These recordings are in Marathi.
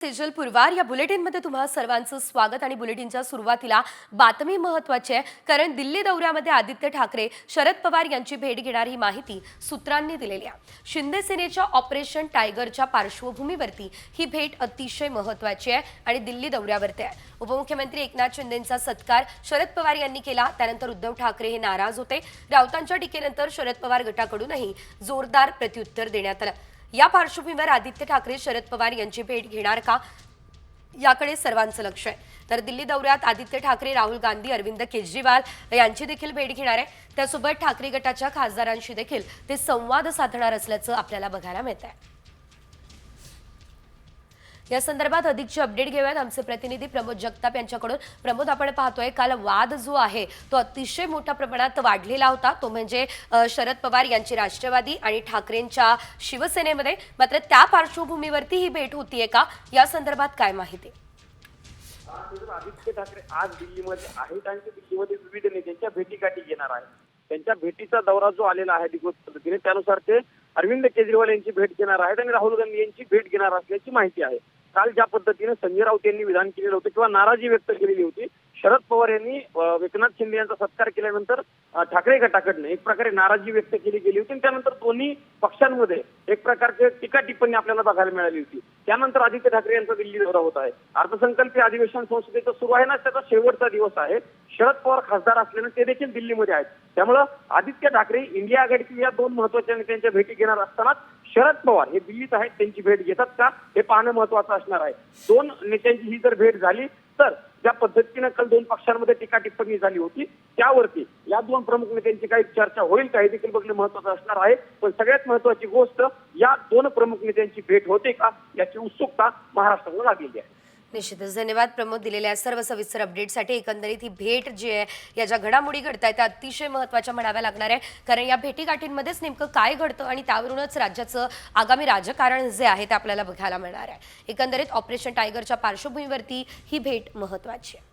सेजल पुरवार या बुलेटिनमध्ये तुम्हा सर्वांचं स्वागत आणि बुलेटिनच्या सुरुवातीला बातमी महत्त्वाची आहे कारण दिल्ली दौऱ्यामध्ये आदित्य ठाकरे शरद पवार यांची भेट घेणार ही माहिती सूत्रांनी दिलेली आहे। शिंदे सेनेच्या ऑपरेशन टायगरच्या पार्श्वभूमीवरती ही भेट अतिशय महत्त्वाची आहे आणि दिल्ली दौऱ्यावरती आहे। उपमुख्यमंत्री एकनाथ शिंदेंचा सत्कार शरद पवार यांनी केला, त्यानंतर उद्धव ठाकरे हे नाराज होते। राऊतांच्या टीकेनंतर शरद पवार गटाकडूनही जोरदार प्रत्युत्तर देण्यात आलं। या पार्श्वभूमीवर आदित्य ठाकरे शरद पवार यांची भेट घेणार का याकडे सर्वांचं लक्ष आहे। तर दिल्ली दौऱ्यात आदित्य ठाकरे राहुल गांधी अरविंद केजरीवाल यांची देखील भेट घेणार आहे। त्यासोबत ठाकरे गटाच्या खासदारांशी देखील ते संवाद साधणार असल्याचं आपल्याला बघायला मिळत आहे। या संदर्भात अधिकची अपडेट घेऊयात आमचे प्रतिनिधी प्रमोद जगताप यांच्याकडून। प्रमोद, आपण पाहतोय काल वाद जो आहे तो अतिशय मोठ्या प्रमाणात वाढलेला होता, तो म्हणजे शरद पवार यांची राष्ट्रवादी आणि ठाकरेंच्या शिवसेनेमध्ये। मात्र त्या पार्श्वभूमीवरती ही भेट होतीये का, या संदर्भात काय माहिती? आदित्य ठाकरे आज दिल्लीमध्ये आहेत आणि ते दिल्लीमध्ये विविध नेत्यांच्या भेटीगाठी घेणार आहेत। त्यांच्या भेटीचा दौरा जो आलेला आहे अधिकृत पद्धतीने, त्यानुसार ते अरविंद केजरीवाल यांची भेट घेणार आहेत आणि राहुल गांधी यांची भेट घेणार असल्याची माहिती आहे। काल ज्या पद्धतीने संजय राऊत यांनी विधान केलेलं होतं किंवा नाराजी व्यक्त केलेली होती, शरद पवार यांनी एकनाथ शिंदे यांचा सत्कार केल्यानंतर ठाकरे गटाकडनं एक प्रकारे नाराजी व्यक्त केली गेली होती आणि त्यानंतर दोन्ही पक्षांमध्ये एक प्रकारची टीका टिप्पणी आपल्याला बघायला मिळाली होती। त्यानंतर आदित्य ठाकरे यांचा दिल्ली दौरा होत आहे। अर्थसंकल्पीय अधिवेशन संसदेचं सुरू आहे ना, त्याचा शेवटचा दिवस आहे। शरद पवार खासदार असल्यानं ते देखील दिल्लीमध्ये आहेत। त्यामुळे आदित्य ठाकरे इंडिया आघाडीतील या दोन महत्त्वाच्या नेत्यांच्या भेटी घेणार असताना शरद पवार हे दिल्लीत आहेत, त्यांची भेट घेतात का हे पाहणं महत्त्वाचं असणार आहे। दोन नेत्यांची ही जर भेट झाली तर ज्या पद्धतीनं काल दोन पक्षांमध्ये टीका टिप्पणी झाली होती त्यावरती या दोन प्रमुख नेत्यांची काही चर्चा होईल का हे देखील बघणं महत्त्वाचं असणार आहे। पण सगळ्यात महत्त्वाची गोष्ट, या दोन प्रमुख नेत्यांची भेट होते का याची उत्सुकता महाराष्ट्राला लागलेली आहे। निश्चितच धन्यवाद प्रमोद दिलेल्या सर्व सविस्तर अपडेटसाठी। एकंदरीत ही भेट जी आहे, या ज्या घडामोडी घडतायत त्या अतिशय महत्त्वाच्या म्हणाव्या लागणार आहे, कारण या भेटीगाठींमध्येच नेमकं काय घडतं आणि त्यावरूनच राज्याचं आगामी राजकारण जे आहे ते आपल्याला बघायला मिळणार आहे। एकंदरीत ऑपरेशन टायगरच्या पार्श्वभूमीवरती ही भेट महत्त्वाची आहे।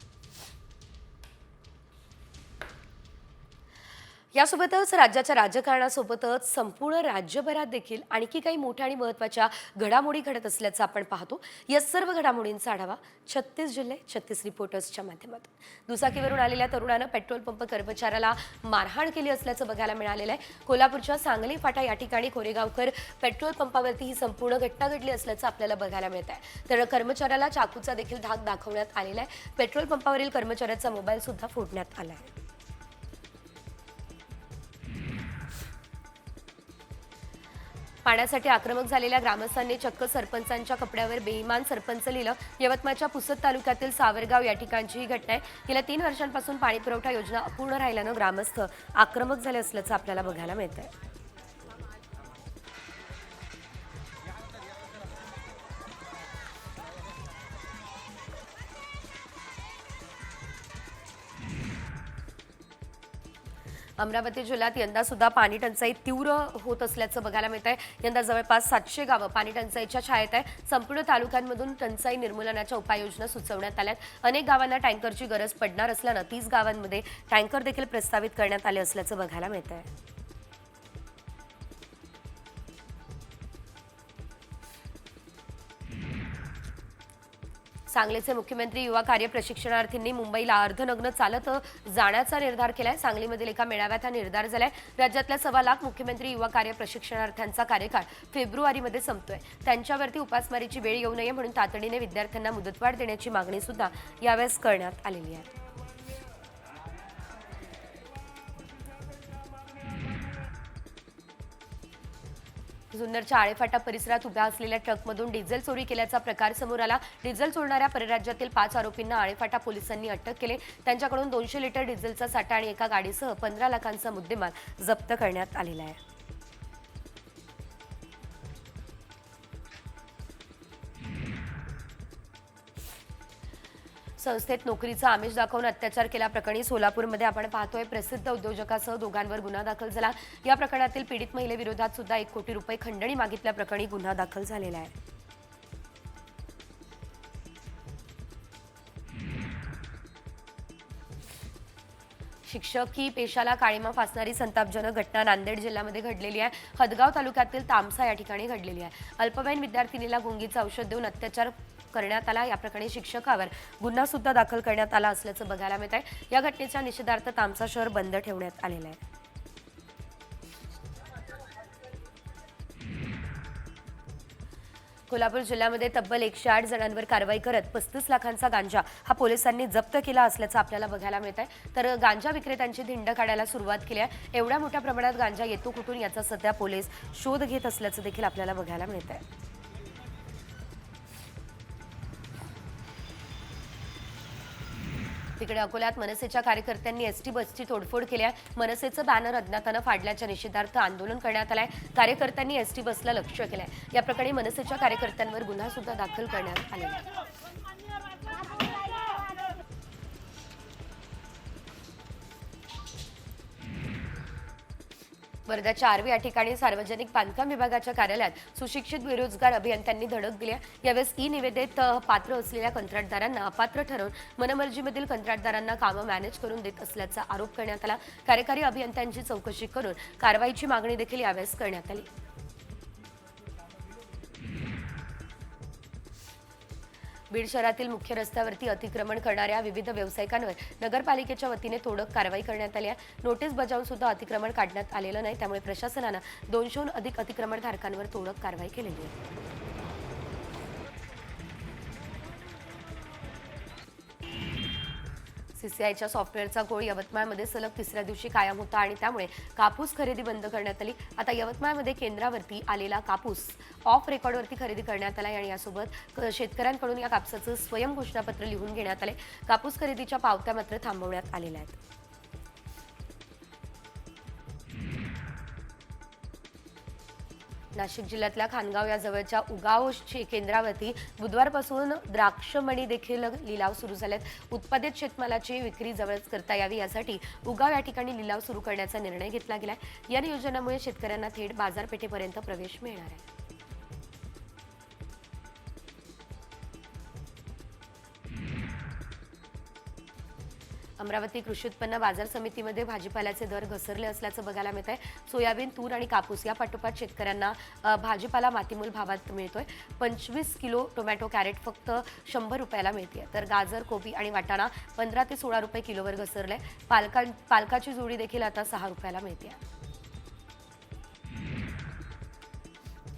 यासोबतच राज्याच्या राजकारणासोबतच संपूर्ण राज्यभरात देखील आणखी काही मोठ्या आणि महत्त्वाच्या घडामोडी घडत असल्याचं आपण पाहतो। या सर्व घडामोडींचा आढावा 36 जिल्हे 36 रिपोर्टर्सच्या माध्यमातून। दुचाकीवरून आलेल्या तरुणानं पेट्रोल पंप कर्मचाऱ्याला मारहाण केली असल्याचं बघायला मिळालेलं आहे। कोल्हापूरच्या सांगली फाटा या ठिकाणी कोरेगावकर पेट्रोल पंपावरती ही संपूर्ण घटना घडली असल्याचं आपल्याला बघायला मिळत आहे। तर कर्मचाऱ्याला चाकूचा देखील धाक दाखवण्यात आलेला आहे। पेट्रोल पंपावरील कर्मचाऱ्याचा मोबाईल सुद्धा फोडण्यात आला आहे। पाण्यासाठी आक्रमक झालेल्या ग्रामस्थांनी चक्क सरपंचांच्या कपड्यावर बेईमान सरपंच लिहिलं। यवतमाळच्या पुसद तालुक्यातील सावरगाव या ठिकाणची ही घटना आहे। गेल्या 3 वर्षांपासून पाणी पुरवठा योजना अपूर्ण राहिल्यानं ग्रामस्थ आक्रमक झाले असल्याचं आपल्याला बघायला मिळत आहे। अमरावती जिल्ह्यात यंदा सुद्धा पाणी टंचाई तीव्र होत असल्याचं बघायला मिळत आहे। यंदा जवळपास 700 गावं पाणी टंचाईच्या छायेत आहे। संपूर्ण तालुक्यांमधून टंचाई निर्मूलनाच्या उपाययोजना सुचवण्यात आल्यात। अनेक गावांना टँकरची गरज पडणार असल्यानं 30 गावांमध्ये टँकर देखील प्रस्तावित करण्यात आले असल्याचं बघायला मिळत आहे। सांगलीचे मुख्यमंत्री युवा कार्य प्रशिक्षणार्थींनी मुंबईला अर्धनग्न चालत जाण्याचा निर्धार केलाय। सांगलीमधील एका मेळाव्यात हा निर्धार झालाय। राज्यातल्या 1.25 लाख मुख्यमंत्री युवा कार्य प्रशिक्षणार्थ्यांचा कार्यकाळ फेब्रुवारीमध्ये संपतोय। त्यांच्यावरती उपासमारीची वेळ येऊ नये म्हणून तातडीने विद्यार्थ्यांना मुदतवाढ देण्याची मागणी सुद्धा यावेळेस करण्यात आलेली आहे। जुन्नरच्या आळेफाटा परिसरात उभ्या असलेल्या ट्रकमधून डिझेल चोरी केल्याचा प्रकार समोर आला। डिझेल चोरणाऱ्या परराज्यातील 5 आरोपींना आळेफाटा पोलिसांनी अटक केली। त्यांच्याकडून 200 लिटर डिझेलचा साठा आणि एका गाडीसह 15 लाखांचा मुद्देमाल जप्त करण्यात आलेला आहे। संस्थेत नोकरीचा आमिष दाखवून अत्याचार केल्याप्रकरणी सोलापूरमध्ये आपण पाहतोय प्रसिद्ध उद्योजकासह दोघांवर गुन्हा दाखल झाला। या प्रकरणातील पीडित महिलेविरोधात सुद्धा 1 कोटी रुपये खंडणी मागितल्याप्रकरणी गुन्हा दाखल झालेला आहे। शिक्षकी पेशाला काळीमा फासणारी संतापजनक घटना नांदेड जिल्ह्यामध्ये घडलेली आहे। हदगाव तालुक्यातील तामसा या ठिकाणी घडलेली आहे। अल्पवयीन विद्यार्थिनीला गुंगीचं औषध देऊन अत्याचार करण्यात आला। या प्रकरणी शिक्षकावर गुन्हा सुद्धा दाखल करण्यात आला असल्याचं बघायला मिळत आहे। या घटनेच्या निषेधार्थ तामसा शहर बंद ठेवण्यात आलेलं आहे। कोल्हापूर जिल्ह्यामध्ये तब्बल 108 जणांवर कारवाई करत 35 लाखांचा गांजा हा पोलिसांनी जप्त केला असल्याचं आपल्याला बघायला मिळत आहे। तर गांजा विक्रेत्यांची धिंड काढायला सुरुवात केली आहे। एवढ्या मोठ्या प्रमाणात गांजा येतो कुठून याचा सध्या पोलीस शोध घेत असल्याचं देखील आपल्याला बघायला मिळत आहे। तिकडे अकोल्यात मनसेच्या कार्यकर्त्यांनी एसटी बसची तोडफोड केली आहे। मनसेचं बॅनर अज्ञातानं फाडल्याच्या निषेधार्थ आंदोलन करण्यात आलंय। कार्यकर्त्यांनी एसटी बसला लक्ष्य केलंय। या प्रकरणी मनसेच्या कार्यकर्त्यांवर गुन्हा सुद्धा दाखल करण्यात आलेला आहे। वर्ध्याच्या आर्वी या ठिकाणी सार्वजनिक बांधकाम विभागाच्या कार्यालयात सुशिक्षित बेरोजगार अभियंत्यांनी धडक दिली आहे। यावेळेस ई निविदेत पात्र असलेल्या कंत्राटदारांना अपात्र ठरवून मनमर्जीमधील कंत्राटदारांना कामं मॅनेज करून देत असल्याचा आरोप करण्यात आला। कार्यकारी अभियंत्यांची चौकशी करून कारवाईची मागणी देखील यावेळेस करण्यात आली। बीड शहरातील मुख्य रस्त्यावरती अतिक्रमण करणाऱ्या विविध व्यावसायिकांवर नगरपालिकेच्या वतीने तोडक कारवाई करण्यात आली आहे। नोटीस बजावून सुद्धा अतिक्रमण काढण्यात आलेलं नाही, त्यामुळे प्रशासनानं 200हून अधिक अतिक्रमणधारकांवर तोडक कारवाई केलेली आहे। सीसीआयच्या सॉफ्टवेअरचा घोळ यवतमाळमध्ये सलग तिसऱ्या दिवशी कायम होता आणि त्यामुळे कापूस खरेदी बंद करण्यात आली। आता यवतमाळमध्ये केंद्रावरती आलेला कापूस ऑफ रेकॉर्डवरती खरेदी करण्यात आला आणि यासोबत शेतकऱ्यांकडून या कापसाचं स्वयं घोषणापत्र लिहून घेण्यात आले। कापूस खरेदीच्या पावत्या मात्र थांबवण्यात आलेल्या आहेत। नाशिक जिल्ह्यातल्या खानगाव या जवळच्या उगाव केंद्रावरती बुधवारपासून द्राक्षमणी देखील लिलाव सुरू झालेत। उत्पादित शेतमालाची विक्री जवळच करता यावी यासाठी उगाव या ठिकाणी लिलाव सुरू करण्याचा निर्णय घेतला गेलाय। या नियोजनामुळे शेतकऱ्यांना थेट बाजारपेठेपर्यंत प्रवेश मिळणार आहे। अमरावती कृषी उत्पन्न बाजार समितीमध्ये भाजीपाल्याचे दर घसरले असल्याचं बघायला मिळत आहे। सोयाबीन, तूर आणि कापूस या पाठोपाठ शेतकऱ्यांना भाजीपाला मातीमूल भावात मिळतोय। 25 किलो टोमॅटो कॅरेट फक्त 100 रुपयाला मिळते, तर गाजर, कोबी आणि वाटाणा 15 ते 16 रुपये किलोवर घसरले। पालकाची जोडी देखील आता 6 रुपयाला मिळते।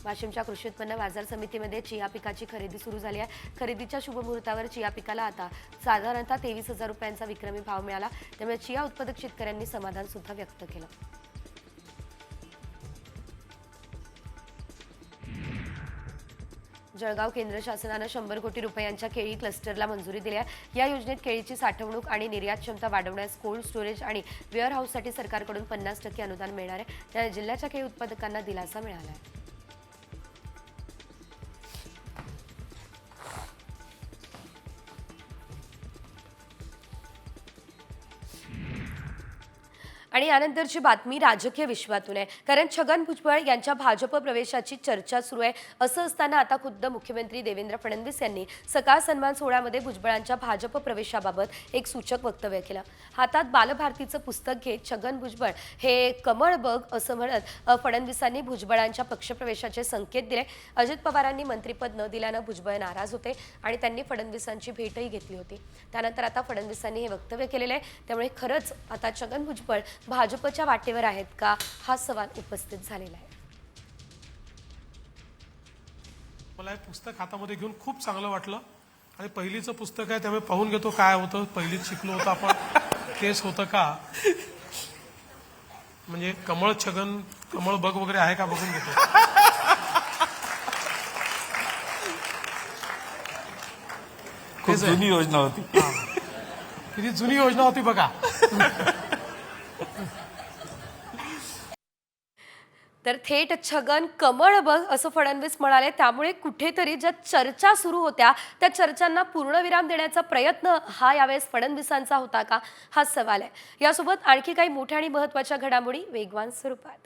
वाशिमच्या कृषी उत्पन्न बाजार समितीमध्ये चिया पिकाची खरेदी सुरू झाली आहे। खरेदीच्या शुभमुहूर्तावर चिया पिकाला आता साधारणतः 23,000 रुपयांचा विक्रमी भाव मिळाला, त्यामुळे चिया उत्पादक शेतकऱ्यांनी समाधान सुद्धा व्यक्त केलं। जळगाव केंद्र शासनानं 100 कोटी रुपयांच्या केळी क्लस्टरला मंजुरी दिली आहे। या योजनेत केळीची साठवणूक आणि निर्यात क्षमता वाढवण्यास कोल्ड स्टोरेज आणि वेअर हाऊससाठी सरकारकडून 50% अनुदान मिळणार आहे। त्यामुळे जिल्ह्याच्या केळी उत्पादकांना दिलासा मिळाला आहे। आणि यानंतरची बातमी राजकीय विश्वातून आहे, कारण छगन भुजबळ यांच्या भाजप प्रवेशाची चर्चा सुरू आहे। असं असताना आता खुद्द मुख्यमंत्री देवेंद्र फडणवीस यांनी सकाळ सन्मान सोहळ्यामध्ये भुजबळांच्या भाजप प्रवेशाबाबत एक सूचक वक्तव्य केलं। हातात बालभारतीचं पुस्तक घेत छगन भुजबळ हे कमळ बघ असं म्हणत फडणवीसांनी भुजबळांच्या पक्षप्रवेशाचे संकेत दिले। अजित पवारांनी मंत्रिपद न दिल्यानं भुजबळ नाराज होते आणि त्यांनी फडणवीसांची भेटही घेतली होती। त्यानंतर आता फडणवीसांनी हे वक्तव्य केलेलं आहे, त्यामुळे खरंच आता छगन भुजबळ भाजपच्या वाटेवर आहेत का हा सवाल उपस्थित झालेला आहे। मला हे पुस्तक हातामध्ये घेऊन खूप चांगलं वाटलं आणि पहिलीचं पुस्तक आहे, त्यामुळे पाहून घेतो काय होतं, पहिलीच शिकलो होतो आपण तेच होतं का, म्हणजे कमळ छगन कमळ बघ वगैरे आहे का बघून घेतो। खूप जुनी योजना होती, किती जुनी योजना होती बघा। तर थेट छगन कमळ बघ असं फडणवीस म्हणाले, त्यामुळे कुठेतरी ज्या चर्चा सुरू होत्या त्या चर्चांना पूर्णविराम देण्याचा प्रयत्न हा यावेळेस फडणवीसांचा होता का हा सवाल आहे। यासोबत आणखी काही मोठ्या आणि महत्त्वाच्या घडामोडी वेगवान स्वरूपात।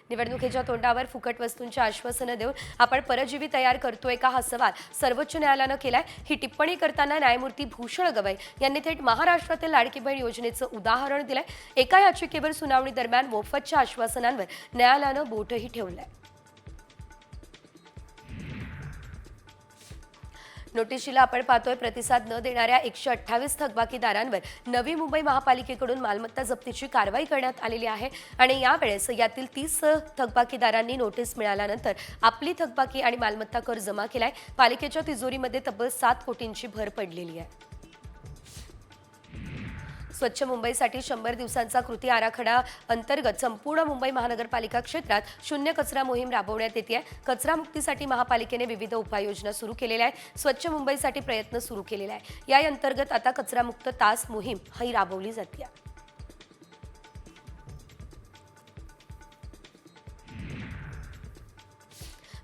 निवडणुकीच्या तोंडावर फुकट वस्तूंची आश्वासनं देऊन आपण परजीवी तयार करतोय का हा सवाल सर्वोच्च न्यायालयानं केलाय। ही टिप्पणी करताना न्यायमूर्ती भूषण गवई यांनी थेट महाराष्ट्रातील लाडकी बहीण योजनेचं उदाहरण दिलंय। एका याचिकेवर सुनावणी दरम्यान मोफतच्या आश्वासनांवर न्यायालयानं बोटही ठेवलंय। नोटिशीला आपण पाहतोय प्रतिसाद न देणाऱ्या 128 थकबाकीदारांवर नवी मुंबई महापालिकेकडून मालमत्ता जप्तीची कारवाई करण्यात आलेली आहे आणि यावेळेस यातील 30 थकबाकीदारांनी नोटीस मिळाल्यानंतर आपली थकबाकी आणि मालमत्ता कर जमा केलाय. पालिकेच्या तिजोरीमध्ये तब्बल 7 कोटींची भर पडलेली आहे. स्वच्छ मुंबईसाठी 100 दिवसांचा कृती आराखडा अंतर्गत संपूर्ण मुंबई महानगरपालिका क्षेत्रात शून्य कचरा मोहीम राबवण्यात येते. कचरा मुक्तीसाठी महापालिकेने विविध उपाययोजना सुरू केलेल्या आहेत. स्वच्छ मुंबईसाठी प्रयत्न सुरू केलेला आहे. या अंतर्गत आता कचरामुक्त तास मोहीम ही राबवली जाते.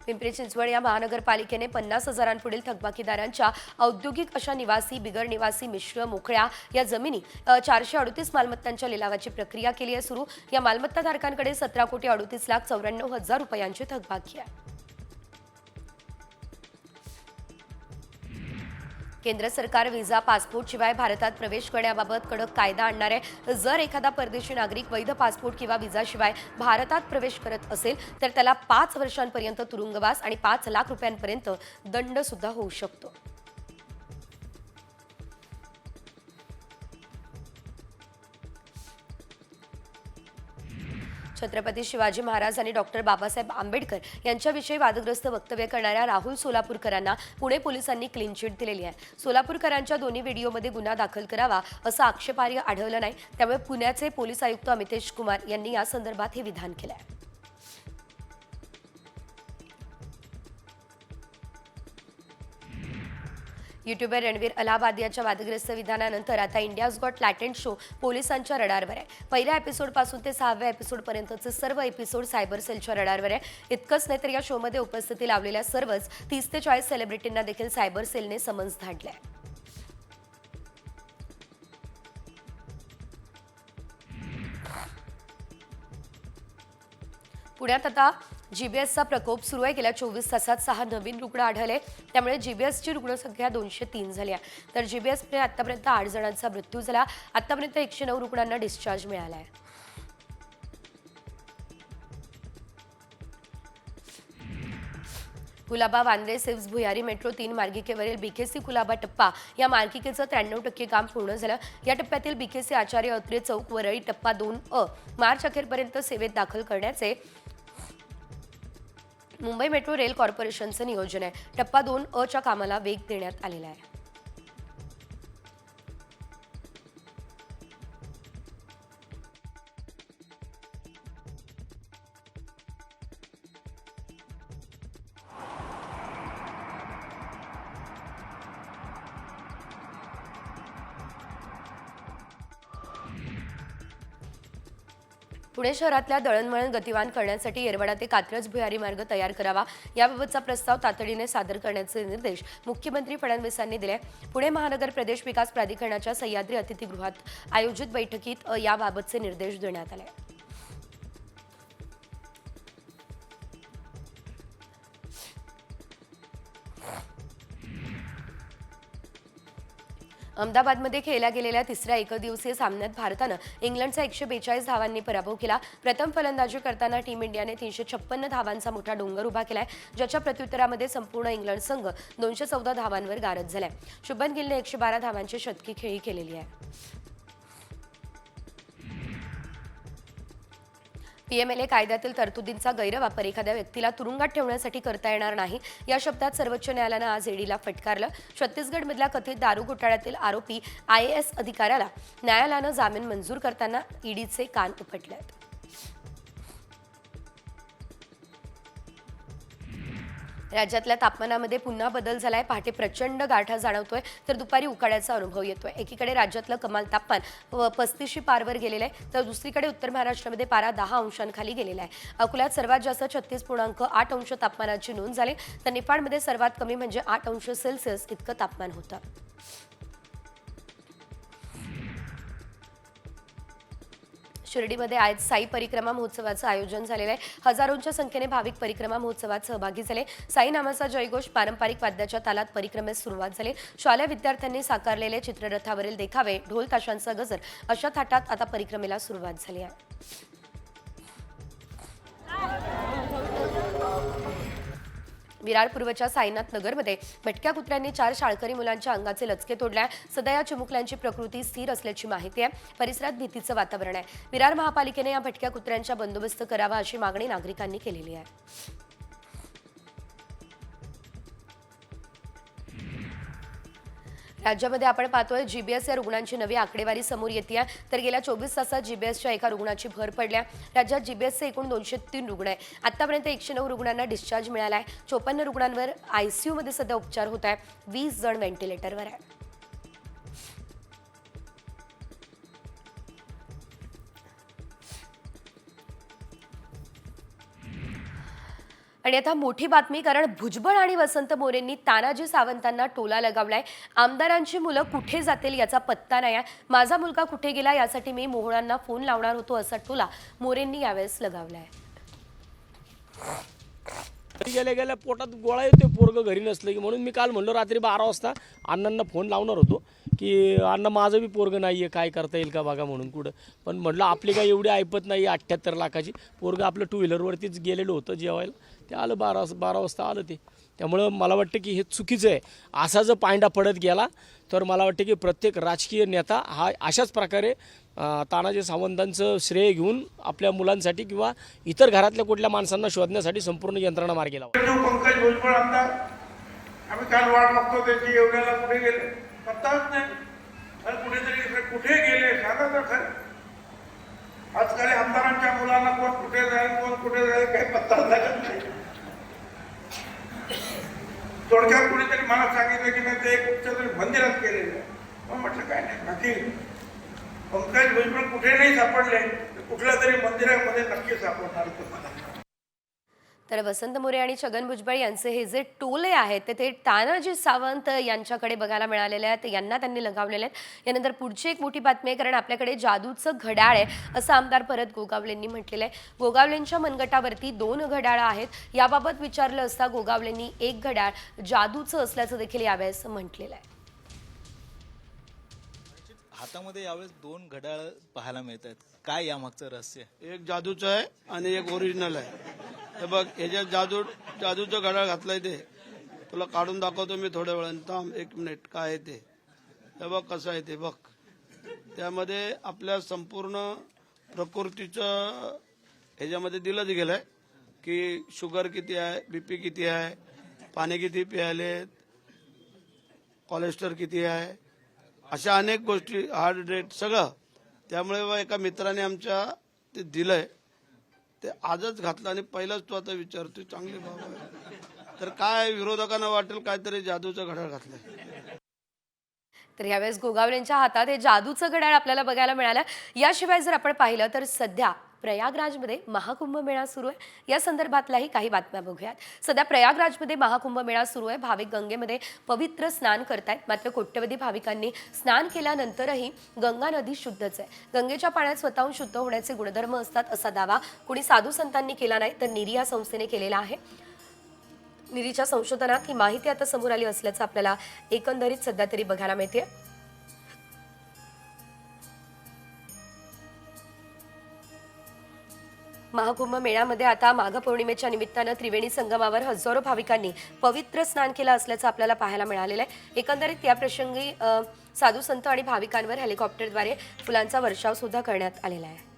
पिंपरी चिंचवड या महानगरपालिकेने 50,000 थकबाकीदारांच्या औद्योगिक अशा निवासी, बिगर निवासी, मिश्र, मोकळ्या या जमिनी 438 मालमत्तांच्या लिलावाची प्रक्रिया केली आहे सुरू. या मालमत्ताधारकांकडे 17,38,94,000 रुपयांची थकबाकी आहे. केंद्र सरकार व्हिसा, पासपोर्ट शिवाय भारतात प्रवेश करण्याबाबत कडक कायदा आणणार आहे. जर एखादा परदेशी नागरिक वैध पासपोर्ट किंवा व्हिसाशिवाय भारतात प्रवेश करत असेल तर त्याला 5 वर्षांपर्यंत तुरुंगवास आणि 5 लाख रुपयांपर्यंत दंड सुद्धा होऊ शकतो. छत्रपती शिवाजी महाराज आणि डॉक्टर बाबासाहेब आंबेडकर यांच्याविषयी वादग्रस्त वक्तव्य करणाऱ्या राहुल सोलापूरकरांना पुणे पोलिसांनी क्लीन चिट दिलेली आहे. सोलापूरकरांच्या दोन्ही व्हिडिओमध्ये गुन्हा दाखल करावा असं आक्षेपार्ह आढळलं नाही. त्यामुळे पुण्याचे पोलीस आयुक्त अमितेश कुमार यांनी या संदर्भात हे विधान केलं आहे. यूट्यूबर रणवीर अलाहाबाद याच्या वादग्रस्त विधानानंतर आता इंडियाज गॉट टॅलेंट शो पोलिसांच्या रडारवर आहे. पहिल्या एपिसोडपासून ते 6व्या एपिसोडपर्यंतचे सर्व एपिसोड सायबर सेलच्या रडारवर आहे. इतकंच नाही तर या शोमध्ये उपस्थिती लावलेल्या सर्वच 30 ते 40 सेलिब्रिटींना देखील सायबर सेलने समन्स धाडले आहे. पुण्यात आता जीबीएसचा प्रकोप सुरू आहे. गेल्या 24 तासात 6 नवीन रुग्ण आढळले. त्यामुळे जीबीएसची रुग्णसंख्या 203 झाली आहे. तर जीबीएसने आतापर्यंत 8 जणांचा मृत्यू झाला. आतापर्यंत 109 रुग्णांना डिस्चार्ज मिळाला आहे. कुलाबा वांद्रे सिव्स भुयारी मेट्रो 3 मार्गिकेवरील बीकेसी कुलाबा टप्पा या मार्गिकेचं 93% काम पूर्ण झालं. या टप्प्यातील बीकेसी आचार्य अत्रे चौक वरळी टप्पा 2A मार्च अखेरपर्यंत सेवेत दाखल करण्याचे मुंबई मेट्रो रेल कॉर्पोरेशनचं नियोजन आहे. टप्पा 2A च्या कामाला वेग देण्यात आलेला आहे. पुणे शहरातल्या दळणवळण गतिमान करण्यासाठी येरवडा ते कात्रज भुयारी मार्ग तयार करावा याबाबतचा प्रस्ताव तातडीने सादर करण्याचे निर्देश मुख्यमंत्री फडणवीसांनी दिले. पुणे महानगर प्रदेश विकास प्राधिकरणाच्या सह्याद्री अतिथीगृहात आयोजित बैठकीत याबाबतचे निर्देश देण्यात आले. अहमदाबादमध्ये खेळल्या गेलेल्या तिसऱ्या एकदिवसीय सामन्यात भारतानं इंग्लंडचा 142 धावांनी पराभव केला. प्रथम फलंदाजी करताना टीम इंडियाने 356 धावांचा मोठा डोंगर उभा केलाय, ज्याच्या प्रत्युत्तरामध्ये संपूर्ण इंग्लंड संघ 214 धावांवर गारद झालाय. शुभमन गिलने 112 धावांची शतकी खेळी केलेली आहे. पीएमएलए कायद्यातील तरतुदींचा गैरवापर एखाद्या व्यक्तीला तुरुंगात ठेवण्यासाठी करता येणार नाही या शब्दात सर्वोच्च न्यायालयानं आज ईडीला फटकारलं. छत्तीसगडमधल्या कथित दारू घोटाळ्यातील आरोपी IAS अधिकाऱ्याला न्यायालयानं जामीन मंजूर करताना ईडीचे कान उपटले आहेत. राज्यातल्या तापमानामध्ये पुन्हा बदल झालाय. पहाटे प्रचंड गारठा जाणवतोय तर दुपारी उकाड्याचा अनुभव येतोय. एकीकडे राज्यातलं कमाल तापमान 35 पारवर गेलेलं आहे तर दुसरीकडे उत्तर महाराष्ट्रामध्ये पारा 10 अंशांखाली गेलेला आहे. अकोल्यात सर्वात जास्त 36.8 अंश तापमानाची नोंद झाली तर निफाडमध्ये सर्वात कमी म्हणजे 8 अंश सेल्सिअस इतकं तापमान होतं. शिर्डीमध्ये आज साई परिक्रमा महोत्सवाचं आयोजन झालेलं आहे. हजारोंच्या संख्येने भाविक परिक्रमा महोत्सवात सहभागी झाले. साई नामाचा जयघोष, पारंपरिक वाद्याच्या तालात परिक्रमेस सुरुवात झाली. शालेय विद्यार्थ्यांनी साकारलेले चित्ररथावरील देखावे, ढोल ताशांचा गजर अशा थाटात आता परिक्रमेला सुरुवात झाली आहे. विरार पूर्वच्या साईनाथ नगरमध्ये भटक्या कुत्र्यांनी 4 शाळकरी मुलांच्या अंगाचे लचके तोडले. सध्या या चिमुकल्यांची प्रकृती स्थिर असल्याची माहिती आहे. परिसरात भीतीचं वातावरण आहे. विरार महापालिकेने या भटक्या कुत्र्यांचा बंदोबस्त करावा अशी मागणी नागरिकांनी केलेली आहे. राज्यामध्ये आपण पाहतोय जीबीएस या रुग्णांची नवी आकडेवारी समोर येते आहे. तर गेल्या 24 तासात जीबीएसच्या एका रुग्णाची भर पडल्या. राज्यात जीबीएसचे एकूण 203 रुग्ण आहे. आतापर्यंत 109 रुग्णांना डिस्चार्ज मिळाला आहे. 54 रुग्णांवर आयसीयूमध्ये सध्या उपचार होत आहे. 20 जण व्हेंटिलेटरवर आहे. आणि आता मोठी बातमी, कारण भुजबळ आणि वसंत मोरेंनी तानाजी सावंतांना टोला लगावलाय. आमदारांची मुलं कुठे जातील याचा पत्ता नाही आहे. माझा मुलगा कुठे गेला यासाठी मी मोहळांना फोन लावणार होतो असा टोला मोरेंनी यावेळेस लगावलाय. गेल्या गेल्या पोटात गोळा येतो पोरग घरी नसलं की, म्हणून मी काल म्हणलो रात्री 12 वाजता अण्णांना फोन लावणार होतो की अण्णा माझं बी पोरग नाही आहे, काय करता येईल का बघा म्हणून कुठं. पण म्हटलं आपली काय एवढी ऐपत नाही, 78 लाखाची पोरग आपलं 2 व्हीलरवरतीच गेलेलं होतं जेवायला. ते आलं 12 वाजता आलं ते. त्यामुळं मला वाटतं की हे चुकीचं आहे. असा जर पायंडा पडत गेला तर मला वाटतं की प्रत्येक राजकीय नेता हा अशाच प्रकारे तानाजी सावंतांचं श्रेय घेऊन आपल्या मुलांसाठी किंवा इतर घरातल्या कुठल्या माणसांना शोधण्यासाठी संपूर्ण यंत्रणा मार्गी लावा. पंकज भुजबळ आमदार, आम्ही काल वाट बघतो त्याची, एवढ्याला कुठे गेले पत्ताच नाही. अरे कुठेतरी कुठे गेले सांगा तर खरं. आजकाल आमदारांच्या मुलांना कोण कुठे जाईल कोण कुठे जाईल काही पत्ता लागत नाही. थोडक्यात कुणीतरी मला सांगितलं की नाही ते एक कुठच्या तरी मंदिरात केलेलं. मग म्हटलं काय नाही, बाकी पंकज भुजबळ कुठे नाही सापडले, कुठल्या तरी मंदिरामध्ये नक्की सापडणार तुम्हाला. तर वसंत मोरे आणि छगन भुजबळ यांचे हे जे टोले आहेत ते तानाजी सावंत यांच्याकडे बघायला मिळालेले आहेत. यांना त्यांनी लगावलेले आहेत. यानंतर पुढची एक मोठी बातमी आहे, कारण आपल्याकडे जादूचं घड्याळ आहे असं आमदार परत गोगावलेंनी म्हटलेलं आहे. गोगावलेंच्या मनगटावरती 2 घड्याळं आहेत. याबाबत विचारलं असता गोगावलेंनी एक घड्याळ जादूचं असल्याचं देखील यावेळेस म्हटलेलं आहे. हातामध्ये यावेळेस 2 घड्याळ पाहायला मिळत आहेत. काय यामागचं रहस्य? एक जादूचं आहे आणि एक ओरिजिनल आहे. हे बघ, ह्याच्यात जादूचं घड्याळ घातलंय ते तुला काढून दाखवतो मी थोड्या वेळाने. थांब 1 मिनिट. काय आहे ते हे बघ, कसं आहे ते बघ. त्यामध्ये आपल्या संपूर्ण प्रकृतीचं ह्याच्यामध्ये दिलंच गेलंय की शुगर किती आहे, बीपी किती आहे, पाणी किती प्यायले, कोलेस्ट्रॉल किती आहे, अशा अनेक गोष्टी, हार्ट रेट सगळं. त्यामुळे एका मित्राने आमच्या ते दिलंय, ते आजच घातलं आणि पहिलाच तो आता विचारतोय चांगली बाबा. तर काय विरोधकांना वाटेल काहीतरी जादूचं घड्याळ घातलंय. तर यावेळेस गोगावलेंच्या हातात हे जादूचं घड्याळ आपल्याला बघायला मिळालं. याशिवाय जर आपण पाहिलं तर सध्या प्रयागराजमध्ये महाकुंभ मेळा सुरू आहे. या संदर्भातल्याही काही बातम्या बघूयात. सध्या प्रयागराजमध्ये महाकुंभ मेळा सुरू आहे. भाविक गंगेमध्ये पवित्र स्नान करतायत. मात्र कोट्यवधी भाविकांनी स्नान केल्यानंतरही गंगा नदी शुद्धच आहे. गंगेच्या पाण्यात स्वतःहून शुद्ध होण्याचे गुणधर्म असतात असा दावा कोणी साधू संतांनी केला नाही, तर निरी या संस्थेने केलेला आहे. निरीच्या संशोधनात ही माहिती आता समोर आली असल्याचं आपल्याला एकंदरीत सध्या तरी बघायला मिळते. महाकुंभ मेळ्यामध्ये आता माघ पौर्णिमेच्या निमित्तानं त्रिवेणी संगमावर हजारो भाविकांनी पवित्र स्नान केलं असल्याचं आपल्याला पाहायला मिळालेलं आहे. एकंदरीत या प्रसंगी साधू संत आणि भाविकांवर हेलिकॉप्टरद्वारे फुलांचा वर्षाव सुद्धा करण्यात आलेला आहे.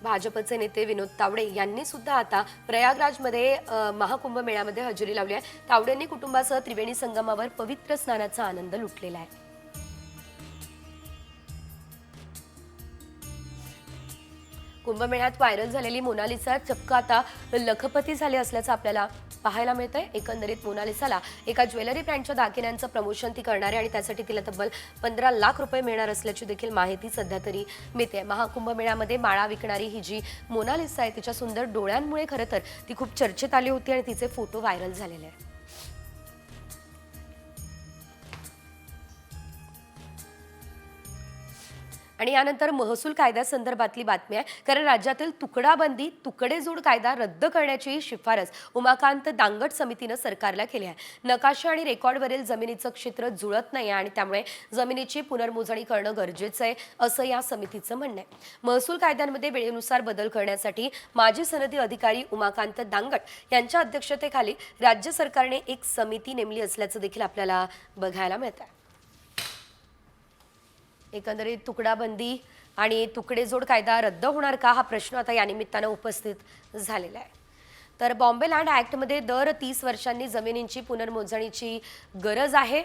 भाजपचे नेते विनोद तावडे यांनी सुद्धा आता प्रयागराजमध्ये महाकुंभ मेळ्यामध्ये हजेरी लावली आहे. तावडेंनी कुटुंबासह त्रिवेणी संगमावर पवित्र स्नानाचा आनंद लुटलेला आहे. कुंभमेळ्यात व्हायरल झालेली मोनालिसा चक्क आता लखपती झाली असल्याचं आपल्याला पाहायला मिळतंय. एकंदरीत मोनालिसाला एका ज्वेलरी ब्रँडच्या दागिन्यांचं प्रमोशन ती करणार आहे आणि त्यासाठी तिला तब्बल 15 लाख रुपये मिळणार असल्याची देखील माहिती सध्या तरी मिळते. महाकुंभ मेळ्यामध्ये माळा विकणारी ही जी मोनालिसा आहे तिच्या सुंदर डोळ्यांमुळे खरं तर ती खूप चर्चेत आली होती आणि तिचे फोटो व्हायरल झालेले आहेत. आणि यानंतर महसूल कायद्यासंदर्भातली बातमी आहे, कारण राज्यातील तुकडाबंदी तुकडेजोड कायदा रद्द करण्याची शिफारस उमाकांत दांगट समितीनं सरकारला केली आहे. नकाशा आणि रेकॉर्डवरील जमिनीचं क्षेत्र जुळत नाही आणि त्यामुळे जमिनीची पुनर्मोजणी करणं गरजेचं आहे असं या समितीचं म्हणणं आहे. महसूल कायद्यांमध्ये वेळेनुसार बदल करण्यासाठी माजी सनदी अधिकारी उमाकांत दांगट यांच्या अध्यक्षतेखाली राज्य सरकारने एक समिती नेमली असल्याचं देखील आपल्याला बघायला मिळतं. एकंदरीत तुकडाबंदी आणि तुकडेजोड कायदा रद्द होणार का हा प्रश्न आता या निमित्तानं उपस्थित झालेला आहे. तर बॉम्बे लँड ॲक्टमध्ये दर 30 वर्षांनी जमिनींची पुनर्मोजणीची गरज आहे,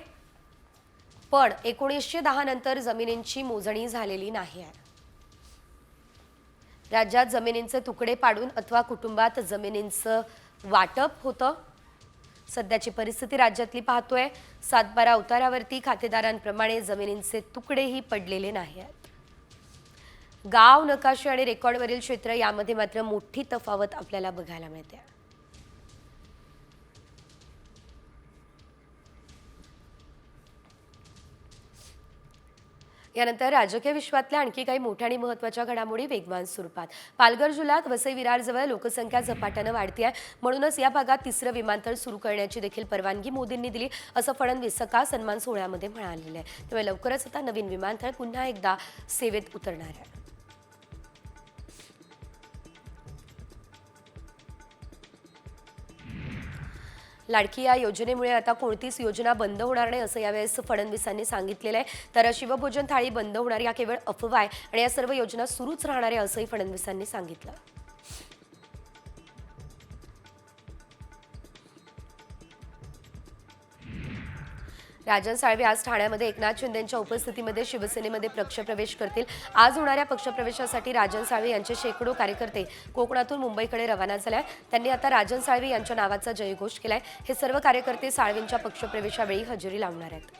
पण 1910 नंतर जमिनींची मोजणी झालेली नाही आहे. राज्यात जमिनींचे तुकडे पाडून अथवा कुटुंबात जमिनींचं वाटप होतं. सध्याची परिस्थिती राज्यातली पाहतोय, सातबारा उतारावरती खातेदारांप्रमाणे जमिनींचे तुकडेही पडलेले नाही आहेत. गाव नकाशे आणि रेकॉर्डवरील क्षेत्र यामध्ये मात्र मोठी तफावत आपल्याला बघायला मिळते. यानंतर राजकीय विश्वातल्या आणखी काही मोठ्या आणि महत्त्वाच्या घडामोडी वेगवान स्वरूपात. पालघर जिल्ह्यात वसई विरारजवळ लोकसंख्या झपाट्यानं वाढते आहे, म्हणूनच या भागात तिसरं विमानतळ सुरू करण्याची देखील परवानगी मोदींनी दिली असं फडणवीस सकाळ सन्मान सोहळ्यामध्ये म्हणालेलं आहे. त्यामुळे लवकरच आता नवीन विमानतळ पुन्हा एकदा सेवेत उतरणार आहे. लाडकी या योजनेमुळे आता कोणतीच योजना बंद होणार नाही असं यावेळेस फडणवीसांनी सांगितलेलं आहे. तर शिवभोजन थाळी बंद होणार या केवळ अफवा आहे आणि या सर्व योजना सुरूच राहणार आहे असंही फडणवीसांनी सांगितलं. राजन साळवे आज ठाण्यामध्ये एकनाथ शिंदेंच्या उपस्थितीमध्ये शिवसेनेमध्ये पक्षप्रवेश करतील. आज होणाऱ्या पक्षप्रवेशासाठी राजन साळवे यांचे शेकडो कार्यकर्ते कोकणातून मुंबईकडे रवाना झाले. त्यांनी आता राजन साळवे यांच्या नावाचा जयघोष केलाय. हे सर्व कार्यकर्ते साळवेंच्या पक्षप्रवेशावेळी हजेरी लावणार आहेत.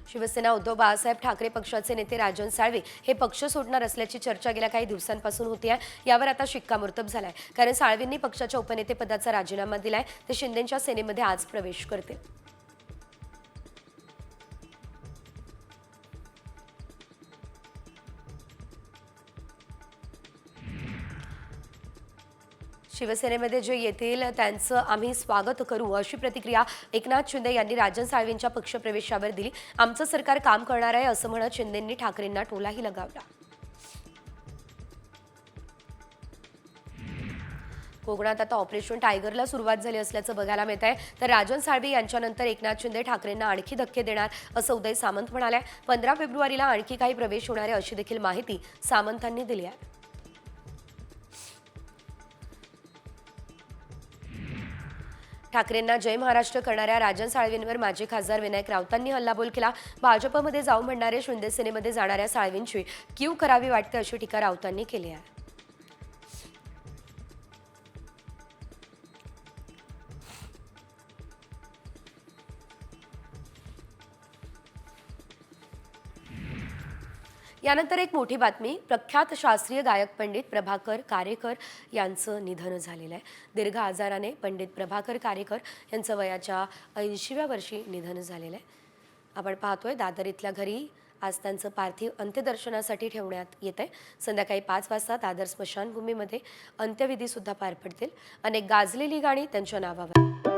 शिवसेना उद्धव बाळासाहेब ठाकरे पक्षाचे नेते राजन साळवे हे पक्ष सोडणार असल्याची चर्चा गेल्या काही दिवसांपासून होती आहे. यावर आता शिक्कामोर्तब झालाय, कारण साळवेंनी पक्षाच्या उपनेतेपदाचा राजीनामा दिलाय. ते शिंदेंच्या सेनेमध्ये आज प्रवेश करतील. शिवसेनेमध्ये जे येतील त्यांचं आम्ही स्वागत करू अशी प्रतिक्रिया एकनाथ शिंदे यांनी राजन साळवेंच्या पक्षप्रवेशावर दिली. आमचं सरकार काम करणार आहे असं म्हणत शिंदेंनी ठाकरेंना टोलाही लगावला. कोकणात आता ऑपरेशन टायगरला सुरुवात झाली असल्याचं बघायला मिळत आहे. तर राजन साळवे यांच्यानंतर एकनाथ शिंदे ठाकरेंना आणखी धक्के देणार असं उदय सामंत म्हणाले. 15 फेब्रुवारीला आणखी काही प्रवेश होणार आहे अशी देखील माहिती सामंतांनी दिली आहे. ठाकरेंना जय महाराष्ट्र करणाऱ्या राजन साळवेंवर माजी खासदार विनायक राऊतांनी हल्लाबोल केला. भाजपमध्ये जाऊ म्हणणारे शिंदे सेनेमध्ये जाणाऱ्या साळवेंची कीव करावी वाटते अशी टीका राऊतांनी केली आहे. यानंतर एक मोठी बातमी. प्रख्यात शास्त्रीय गायक पंडित प्रभाकर कारेकर यांचं निधन झालेलं आहे. दीर्घ आजाराने पंडित प्रभाकर कारेकर यांचं वयाच्या 80व्या वर्षी निधन झालेलं आहे. आपण पाहतोय दादर इथल्या घरी आज त्यांचं पार्थिव अंत्यदर्शनासाठी ठेवण्यात येत आहे. संध्याकाळी 5 वाजता दादर स्मशानभूमीमध्ये अंत्यविधीसुद्धा पार पडतील. अनेक गाजलेली गाणी त्यांच्या नावावर